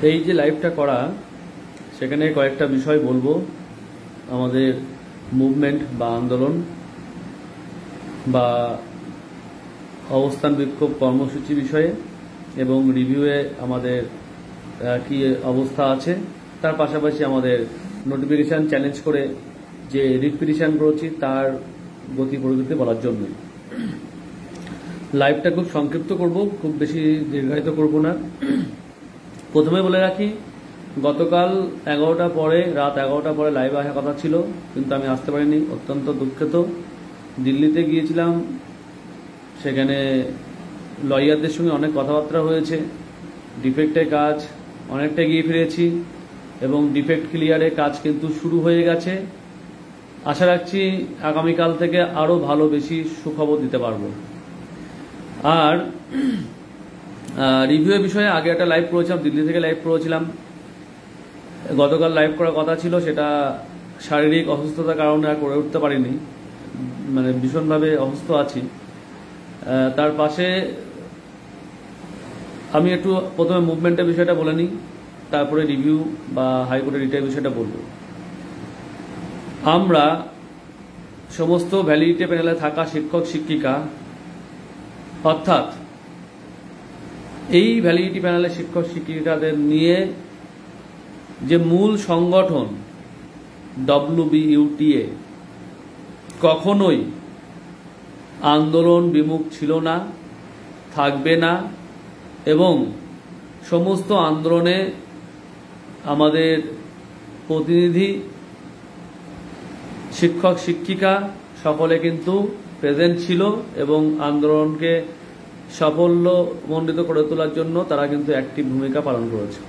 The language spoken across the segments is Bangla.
এই যে লাইভটা করা, সেখানে কয়েকটা বিষয় বলবো, আমাদের মুভমেন্ট বা আন্দোলন বা অবস্থান বিক্ষোভ কর্মসূচি বিষয়ে এবং রিভিউয়ে আমাদের কি অবস্থা আছে, তার পাশাপাশি আমাদের নোটিফিকেশন চ্যালেঞ্জ করে যে রিট পিটিশন করেছি তার গতি প্রগতি বলার জন্য। লাইভটা খুব সংক্ষিপ্ত করব, খুব বেশি দীর্ঘায়িত করব না। প্রথমে বলে রাখি, গতকাল 11টার পরে, রাত 11টার পরে লাইভ আসার কথা ছিল, কিন্তু আমি আসতে পারিনি, অত্যন্ত দুঃখিত। দিল্লিতে গিয়েছিলাম, সেখানে লয়ারদের সঙ্গে অনেক কথাবার্তা হয়েছে, ডিফেক্টের কাজ অনেকটা এগিয়ে ফিরেছি এবং ডিফেক্ট ক্লিয়ারের কাজ কিন্তু শুরু হয়ে গেছে। আশা রাখছি আগামীকাল থেকে আরও ভালো বেশি সুখবর দিতে পারবো। আর রিভিউয়ের বিষয়ে আগে একটা লাইভ করেছিলাম, দিল্লি থেকে লাইভ করেছিলাম। গতকাল লাইভ করার কথা ছিল, সেটা শারীরিক অসুস্থতার কারণে আর করে উঠতে পারিনি, মানে ভীষণভাবে অসুস্থ আছি। তার পাশে আমি একটু প্রথমে মুভমেন্টের বিষয়টা বলে নিই, তারপরে রিভিউ বা হাইকোর্টের রিটের বিষয়টা বলবো। আমরা সমস্ত ভ্যালিডিটি প্যানেলে থাকা শিক্ষক শিক্ষিকা, অর্থাৎ এই ভ্যালিডিটি প্যানেলের শিক্ষক শিক্ষিকাদের নিয়ে যে মূল সংগঠন WBUTA কখনোই আন্দোলন বিমুখ ছিল না, থাকবে না, এবং সমস্ত আন্দোলনে আমাদের প্রতিনিধি শিক্ষক শিক্ষিকা সকলে কিন্তু প্রেজেন্ট ছিল এবং আন্দোলনকে সাফল্যমণ্ডিত করে তোলার জন্য তারা কিন্তু অ্যাক্টিভ ভূমিকা পালন করেছে।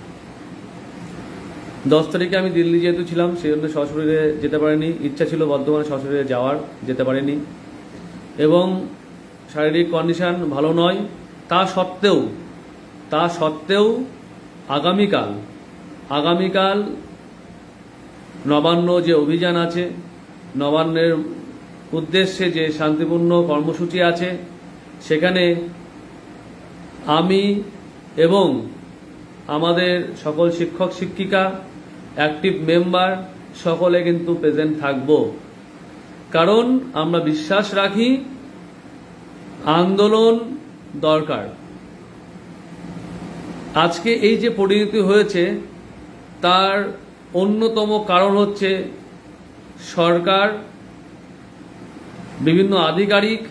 10 তারিখে আমি দিল্লি যেহেতু ছিলাম, সেই জন্য সশরীরে যেতে পারিনি। ইচ্ছা ছিল বর্ধমানে সশরীরে যাওয়ার, যেতে পারিনি, এবং শারীরিক কন্ডিশন ভালো নয়। তা সত্ত্বেও আগামীকাল নবান্ন যে অভিযান আছে, নবান্নের উদ্দেশ্যে যে শান্তিপূর্ণ কর্মসূচি আছে, সেখানে আমি এবং আমাদের সকল শিক্ষক শিক্ষিকা, অ্যাক্টিভ মেম্বার সকলে কিন্তু প্রেজেন্ট থাকব। কারণ আমরা বিশ্বাস রাখি আন্দোলন দরকার। আজকে এই যে পরিণতি হয়েছে, তার অন্যতম কারণ হচ্ছে সরকার, বিভিন্ন আধিকারিক,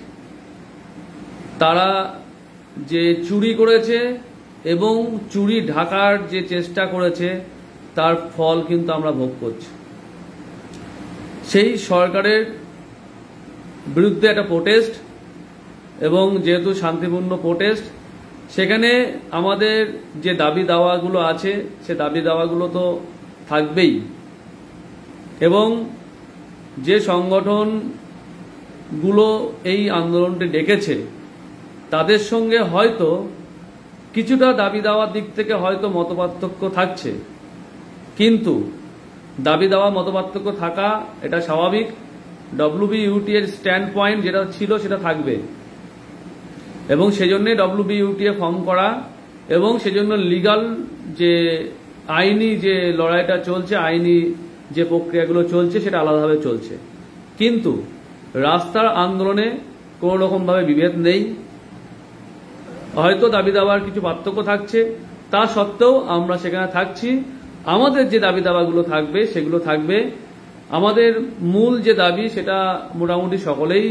তারা যে চুরি করেছে এবং চুরি ঢাকার যে চেষ্টা করেছে, তার ফল কিন্তু আমরা ভোগ করছি। সেই সরকারের বিরুদ্ধে একটা প্রোটেস্ট, এবং যেহেতু শান্তিপূর্ণ প্রোটেস্ট, সেখানে আমাদের যে দাবি দাওয়াগুলো আছে, সে দাবি দাওয়াগুলো তো থাকবেই, এবং যে সংগঠনগুলো এই আন্দোলনটি ডেকেছে তাদের সঙ্গে হয়তো কিছুটা দাবি দাওয়ার দিক থেকে হয়তো মতপার্থক্য থাকছে, কিন্তু দাবি দাওয়া মতপার্থক্য থাকা এটা স্বাভাবিক। WBUTA এর স্ট্যান্ড পয়েন্ট যেটা ছিল সেটা থাকবে, এবং সেজন্য WBUTA ফর্ম করা, এবং সেজন্য লিগাল যে আইনি যে লড়াইটা চলছে, আইনি যে প্রক্রিয়াগুলো চলছে, সেটা আলাদাভাবে চলছে। কিন্তু রাস্তার আন্দোলনে কোনো রকমভাবে বিভেদ নেই। হয়তো দাবি দাওয়ার কিছু পার্থক্য থাকছে, তা সত্ত্বেও আমরা সেখানে থাকছি। আমাদের যে দাবি দাওয়াগুলো থাকবে সেগুলো থাকবে। আমাদের মূল যে দাবি সেটা মোটামুটি সকলেই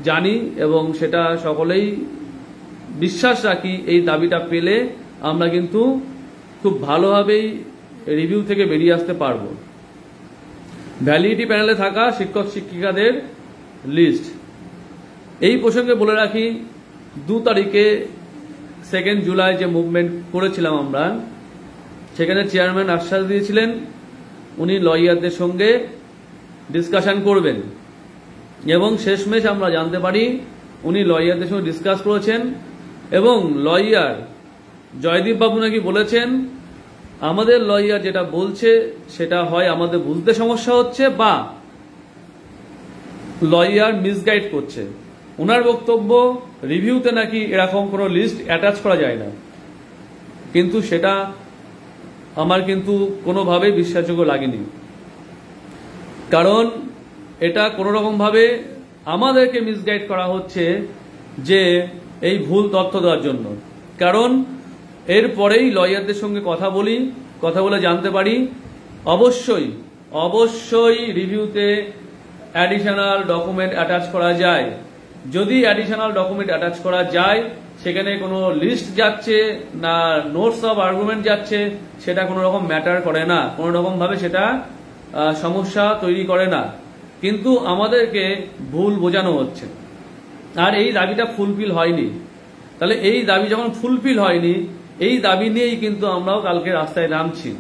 জানি, এবং সেটা সকলেই বিশ্বাস রাখি এই দাবিটা পেলে আমরা কিন্তু খুব ভালোভাবেই রিভিউ থেকে বেরিয়ে আসতে পারবো। ভ্যালিডিটি প্যানেলে থাকা শিক্ষক শিক্ষিকাদের লিস্ট, এই প্রসঙ্গে বলে রাখি, 2 তারিখে 2 জুলাই যে মুভমেন্ট করেছিলাম আমরা, সেখানে চেয়ারম্যান আশ্বাস দিয়েছিলেন উনি লয়ারদের সঙ্গে ডিসকাশন করবেন, এবং শেষমেশ আমরা জানতে পারি উনি লয়ারদের সঙ্গে ডিসকাস করেছেন, এবং লয়ার জয়দীপ বাবু নাকি বলেছেন আমাদের লয়ার যেটা বলছে সেটা হয় আমাদের বুঝতে সমস্যা হচ্ছে, বা লয়ার মিসগাইড করছে। ওনার বক্তব্য রিভিউতে নাকি এরকম কোনো লিস্ট অ্যাটাচ করা যায় না, কিন্তু সেটা আমার কিন্তু কোনোভাবেই বিশ্বাসযোগ্য লাগেনি। কারণ এটা কোনো রকমভাবে আমাদেরকে মিসগাইড করা হচ্ছে যে এই ভুল তথ্য দেওয়ার জন্য। কারণ এরপরেই লয়ারদের সঙ্গে কথা বলে জানতে পারি অবশ্যই অবশ্যই রিভিউতে অ্যাডিশনাল ডকুমেন্ট অ্যাটাচ করা যায়। যদি অ্যাডিশনাল ডকুমেন্ট অ্যাটাচ করা যায়, সেখানে কোনো লিস্ট যাচ্ছে না নোটস অফ আর্গুমেন্ট যাচ্ছে, সেটা কোনো রকম ম্যাটার করে না, কোনো রকম ভাবে সেটা সমস্যা তৈরি করে না। কিন্তু আমাদেরকে ভুল বোঝানো হচ্ছে, আর এই দাবিটা ফুলফিল হয়নি। তাহলে এই দাবি যখন ফুলফিল হয়নি, এই দাবি নিয়েই কিন্তু আমরাও কালকে রাস্তায় নামছি,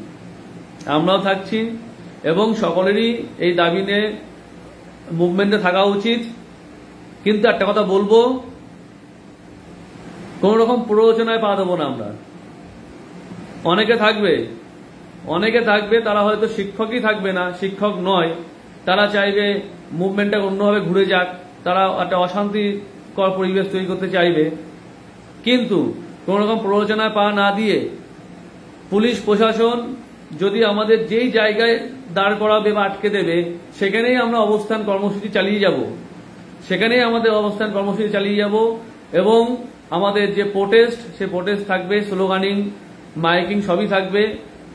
আমরাও থাকছি, এবং সকলেরই এই দাবি নিয়ে মুভমেন্টে থাকা উচিত। কিন্তু একটা কথা বলবো, কোন রকম প্ররোচনায় পা দেবো না আমরা। অনেকে থাকবে তারা হয়তো শিক্ষকই থাকবে না, শিক্ষক নয়, তারা চাইবে মুভমেন্টটা অন্যভাবে ঘুরে যাক, তারা একটা অশান্তিকর পরিবেশ তৈরি করতে চাইবে। কিন্তু কোন রকম প্ররোচনায় পা না দিয়ে পুলিশ প্রশাসন যদি আমাদের যেই জায়গায় দাঁড় করাবে বা আটকে দেবে, সেখানেই আমরা অবস্থান কর্মসূচি চালিয়ে যাব। এবং আমাদের যে প্রোটেস্ট, সে প্রোটেস্ট থাকবে, স্লোগানিং, মাইকিং সবই থাকবে,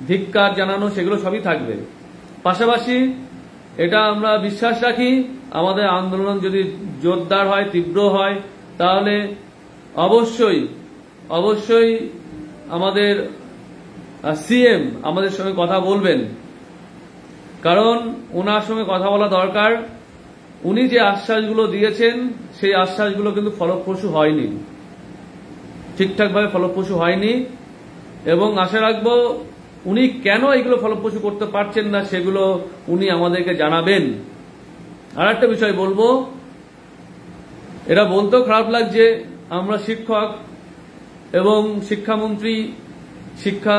ধিক্কার জানানো সেগুলো সবই থাকবে। পাশাপাশি এটা আমরা বিশ্বাস রাখি, আমাদের আন্দোলন যদি জোরদার হয়, তীব্র হয়, তাহলে অবশ্যই আমাদের সিএম আমাদের সঙ্গে কথা বলবেন। কারণ ওনার সঙ্গে কথা বলা দরকার। উনি যে আশ্বাসগুলো দিয়েছেন, সেই আশ্বাসগুলো কিন্তু ফলপ্রসূ হয়নি, ঠিকঠাকভাবে ফলপ্রসূ হয়নি। এবং আশা রাখবো উনি কেন এগুলো ফলপ্রসূ করতে পারছেন না, সেগুলো উনি আমাদেরকে জানাবেন। আর একটা বিষয় বলবো, এটা বলতেও খারাপ লাগছে, আমরা শিক্ষক এবং শিক্ষামন্ত্রী শিক্ষা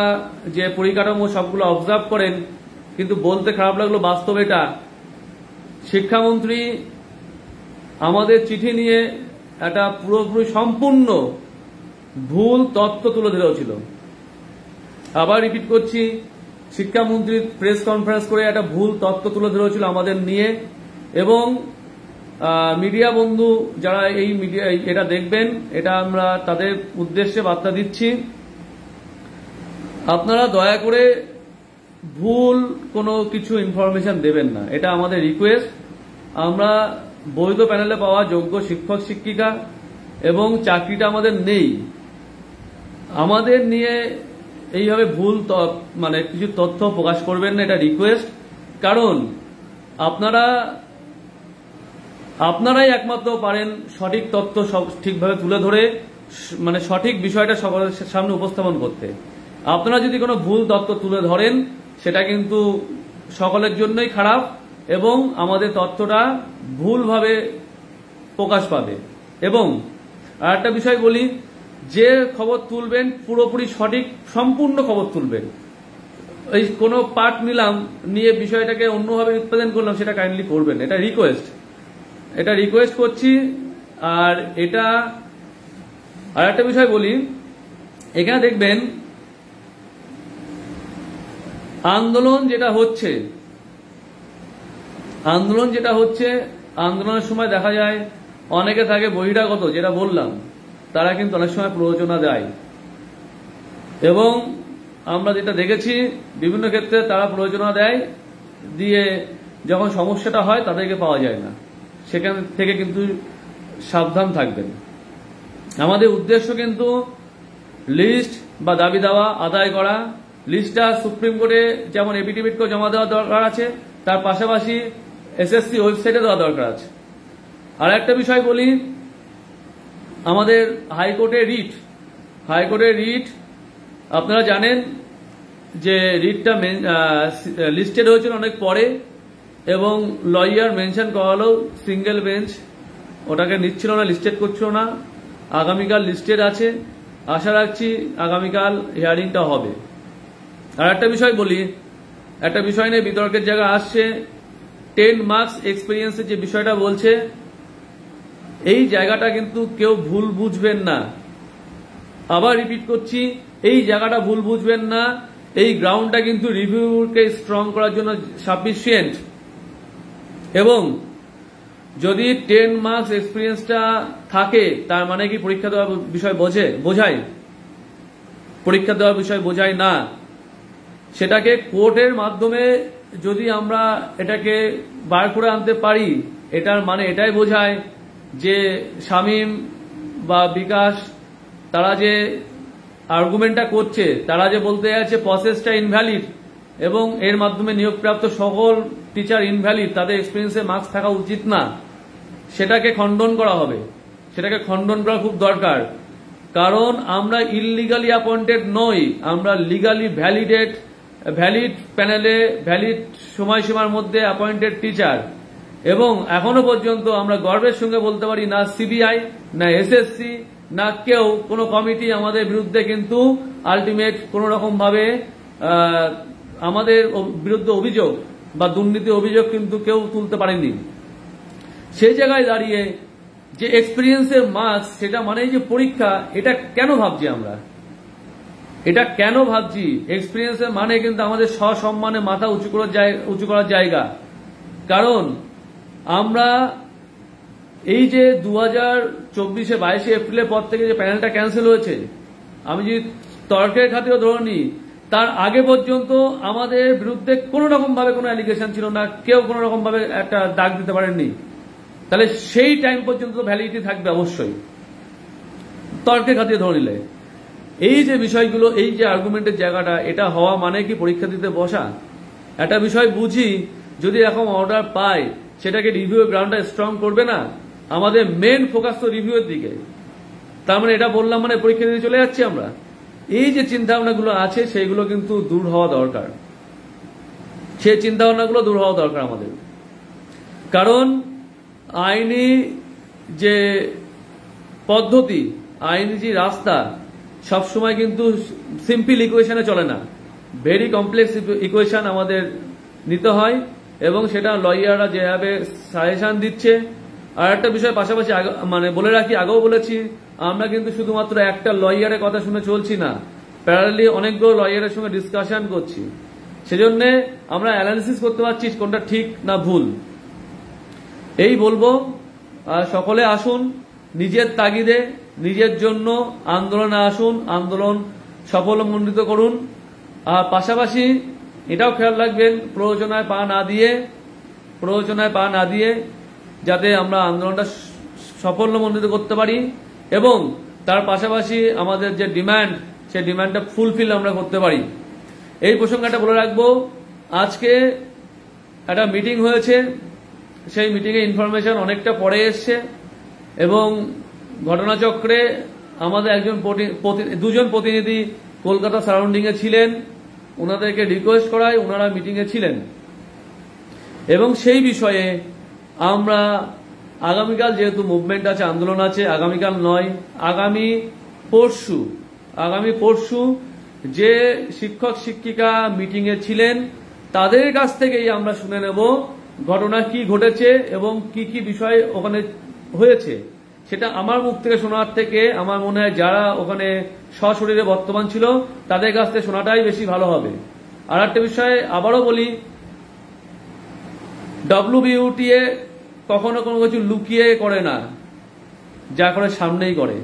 যে পরিকাঠামো সবগুলো অবজার্ভ করেন, কিন্তু বলতে খারাপ লাগলো, বাস্তব এটা। শিক্ষামন্ত্রী আমাদের চিঠি নিয়ে একটা পুরোপুরি সম্পূর্ণ ভুল তথ্য তুলে ধরেছিল। আবার রিপিট করছি, শিক্ষামন্ত্রী প্রেস কনফারেন্স করে একটা ভুল তথ্য তুলে ধরেছিল আমাদের নিয়ে। এবং মিডিয়া বন্ধু যারা এই মিডিয়া এটা দেখবেন, এটা আমরা তাদের উদ্দেশ্যে বার্তা দিচ্ছি, আপনারা দয়া করে ভুল কোনো কিছু ইনফরমেশন দেবেন না, এটা আমাদের রিকোয়েস্ট। আমরা বৈধ প্যানেলে পাওয়া যোগ্য শিক্ষক শিক্ষিকা, এবং চাকরিটা আমাদের নেই, আমাদের নিয়ে এইভাবে ভুল কিছু তথ্য প্রকাশ করবেন না, এটা রিকোয়েস্ট। কারণ আপনারাই একমাত্র পারেন সঠিক তথ্য ঠিকভাবে তুলে ধরে সঠিক বিষয়টা সকলের সামনে উপস্থাপন করতে। আপনারা যদি কোনো ভুল তথ্য তুলে ধরেন, সেটা কিন্তু সকলের জন্যই খারাপ, এবং আমাদের তথ্যটা ভুলভাবে প্রকাশ পাবে। এবং আর একটা বিষয় বলি, যে খবর তুলবেন পুরোপুরি সঠিক সম্পূর্ণ খবর তুলবেন। এই কোনো পার্ট নিয়ে বিষয়টাকে অন্যভাবে রিপ্রেজেন্ট করলাম, সেটা কাইন্ডলি করবেন, এটা রিকোয়েস্ট করছি। আর একটা বিষয় বলি, এখানে দেখবেন আন্দোলন যেটা হচ্ছে, আন্দোলনের সময় দেখা যায় অনেকে থাকে বহিরাগত, যেটা বললাম, তারা কিন্তু অনেক সময় প্ররোচনা দেয়। এবং আমরা যেটা দেখেছি বিভিন্ন ক্ষেত্রে তারা প্ররোচনা দিয়ে যখন সমস্যাটা হয় তাদেরকে পাওয়া যায় না, সেখান থেকে কিন্তু সাবধান থাকবেন। আমাদের উদ্দেশ্য কিন্তু লিস্ট বা দাবি দাওয়া আদায় করা। লিস্টটা সুপ্রিম কোর্টে যেমন এফিডেভিট করে জমা দেওয়া দরকার আছে, তার পাশাপাশি এসএসসি ওয়েবসাইটে দেওয়া দরকার আছে। আর একটা বিষয় বলি, আমাদের হাইকোর্টের রিট আপনারা জানেন যে রিটটা লিস্টেড হয়েছিল অনেক পরে, এবং লয়ার মেনশন করালো সিঙ্গেল বেঞ্চ ওটাকে নিচ্ছিল না, লিস্টেড করছিল না। আগামীকাল লিস্টেড আছে, আশা রাখছি আগামীকাল হিয়ারিংটা হবে। আর একটা বিষয় বলি, একটা বিষয় নিয়ে বিতর্কের জায়গা আসছে, 10 মার্কস এক্সপিরিয়েন্সের যে বিষয়টা বলছে, এই জায়গাটা কিন্তু কেউ ভুল বুঝবেন না। আবার রিপিট করছি, এই জায়গাটা ভুল বুঝবেন না। এই গ্রাউন্ডটা কিন্তু রিভিউকে স্ট্রং করার জন্য সাফিসিয়েন্ট। এবং যদি 10 মার্কস এক্সপিরিয়েন্সটা থাকে তার মানে কি পরীক্ষা দেওয়ার বিষয় বোঝায়? পরীক্ষা দেওয়ার বিষয় বোঝায় না। সেটাকে কোর্টের মাধ্যমে যদি আমরা এটাকে বার করে আনতে পারি, এটার মানে এটাই বোঝায় যে শামীম বা বিকাশ তারা যে আর্গুমেন্টটা করছে, তারা যে বলতে যাচ্ছে প্রসেসটা ইনভ্যালিড এবং এর মাধ্যমে নিয়োগপ্রাপ্ত সকল টিচার ইনভ্যালিড, তাদের এক্সপিরিয়েন্সে মার্কস থাকা উচিত না, সেটাকে খণ্ডন করা হবে। সেটাকে খণ্ডন করা খুব দরকার। কারণ আমরা ইললিগালি অ্যাপয়েন্টেড নই, আমরা লিগালি ভ্যালিড প্যানেলে ভ্যালিড সময়সীমার মধ্যে অ্যাপয়েন্টেড টিচার। এবং এখনো পর্যন্ত আমরা গর্বের সঙ্গে বলতে পারি না সিবিআই, না এসএসসি, না কেউ কোনো কমিটি আমাদের বিরুদ্ধে কিন্তু আলটিমেট কোন রকম ভাবে আমাদের বিরুদ্ধে অভিযোগ বা দুর্নীতি অভিযোগ কিন্তু কেউ তুলতে পারেনি। সেই জায়গায় দাঁড়িয়ে যে এক্সপিরিয়েন্সের মার্কস, সেটা মানে যে পরীক্ষা, এটা কেন ভাবছি আমরা? এটা কেন ভাবছি? এক্সপিরিয়েন্সের মানে কিন্তু আমাদের সসম্মানে মাথা উঁচু করার জায়গা। কারণ আমরা এই যে 2024-22 এপ্রিলের পর থেকে যে প্যানেলটা ক্যান্সেল হয়েছে, আমি যদি তর্কের খাতিরও ধরে নিই, তার আগে পর্যন্ত আমাদের বিরুদ্ধে কোন রকম ভাবে কোনো অ্যালিগেশন ছিল না, কেউ কোন রকম ভাবে একটা দাগ দিতে পারেননি। তাহলে সেই টাইম পর্যন্ত ভ্যালিডিটি থাকবে অবশ্যই, তর্কের খাতিরে ধরে নিলে। এই যে বিষয়গুলো, এই যে আর্গুমেন্টের জায়গাটা, এটা হওয়া মানে কি পরীক্ষা দিতে বসা? একটা বিষয় বুঝি, যদি এরকম অর্ডার পাই, সেটাকে রিভিউ গ্রাউন্ডটা স্ট্রং করবে না? আমাদের মেন ফোকাস তো রিভিউয়ের দিকে। তার মানে এটা বললাম মানে পরীক্ষা দিতে চলে যাচ্ছি আমরা? এই যে চিন্তাভাবনাগুলো আছে, সেইগুলো কিন্তু দূর হওয়া দরকার। সেই চিন্তাভাবনাগুলো দূর হওয়া দরকার আমাদের। কারণ আইনি যে পদ্ধতি, আইনি যে রাস্তা, সবসময় কিন্তু সিম্পল ইকুয়েশনে চলে না, ভেরি কমপ্লেক্স ইকুয়েশন আমাদের নিতে হয়। এবং সেটা লয়াররা যেভাবে সাজেশন দিচ্ছে। আর একটা বিষয় পাশাপাশি মানে বলে রাখি, আগেও বলেছি, আমরা কিন্তু শুধুমাত্র একটা লয়ারের কথা শুনে চলছি না, প্যারালালি অনেকগুলো লয়ারের সঙ্গে ডিসকাশন করছি। সেজন্য আমরা অ্যানালিসিস করতে পারছি কোনটা ঠিক না ভুল। এই বলবো, সকলে আসুন, নিজের তাগিদে নিজের জন্য আন্দোলনে আসুন, আন্দোলন সফলমণ্ডিত করুন। আর পাশাপাশি এটাও খেয়াল রাখবেন, প্ররোচনায় পা না দিয়ে যাতে আমরা আন্দোলনটা সাফল্যমণ্ডিত করতে পারি এবং তার পাশাপাশি আমাদের যে ডিমান্ড, সেই ডিমান্ডটা ফুলফিল আমরা করতে পারি। এই প্রসঙ্গটা বলে রাখবো, আজকে একটা মিটিং হয়েছে, সেই মিটিংয়ে ইনফরমেশন অনেকটা পরে এসছে এবং ঘটনাচক্রে আমাদের দুজন প্রতিনিধি কলকাতা সারাউন্ডিংয়ে ছিলেন। ওনাদেরকে রিকোয়েস্ট করায় ওনারা মিটিংয়ে ছিলেন এবং সেই বিষয়ে আমরা আগামীকাল, যেহেতু মুভমেন্ট আছে, আন্দোলন আছে, আগামীকাল নয়, আগামী পরশু যে শিক্ষক শিক্ষিকা মিটিংয়ে ছিলেন তাদের কাছ থেকেই আমরা শুনে নেব ঘটনা কি ঘটেছে এবং কি কি বিষয় ওখানে হয়েছে। সেটা আমার মুখ থেকে শোনার থেকে আমার মনে হয় যারা ওখানে সশরীরে বর্তমান ছিল তাদের কাছ থেকে শোনাটাই বেশি ভালো হবে। আর একটা বিষয় আবারও বলি, WBUTA কখনো কোনো কিছু লুকিয়ে করে না, যা করে সামনেই করে।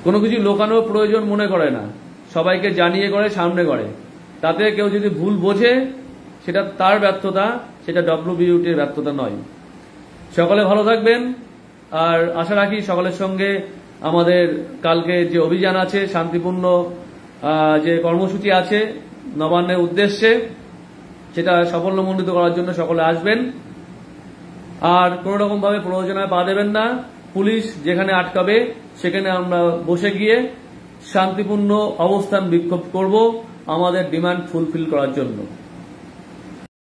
কোনো কিছু লোকানোর প্রয়োজন মনে করে না, সবাইকে জানিয়ে করে, সামনে করে। তাতে কেউ যদি ভুল বোঝে সেটা তার ব্যর্থতা, সেটা WBUTA-র ব্যর্থতা নয়। সকলে ভালো থাকবেন। আর আশা রাখি সকলের সঙ্গে আমাদের কালকে যে অভিযান আছে, শান্তিপূর্ণ যে কর্মসূচি আছে নবান্নের উদ্দেশ্যে, সেটা সাফল্যমণ্ডিত করার জন্য সকলে আসবেন। আর কোন রকম ভাবে প্ররোচনায় পা দেবেন না। পুলিশ যেখানে আটকাবে সেখানে আমরা বসে গিয়ে শান্তিপূর্ণ অবস্থান বিক্ষোভ করব আমাদের ডিমান্ড ফুলফিল করার জন্য।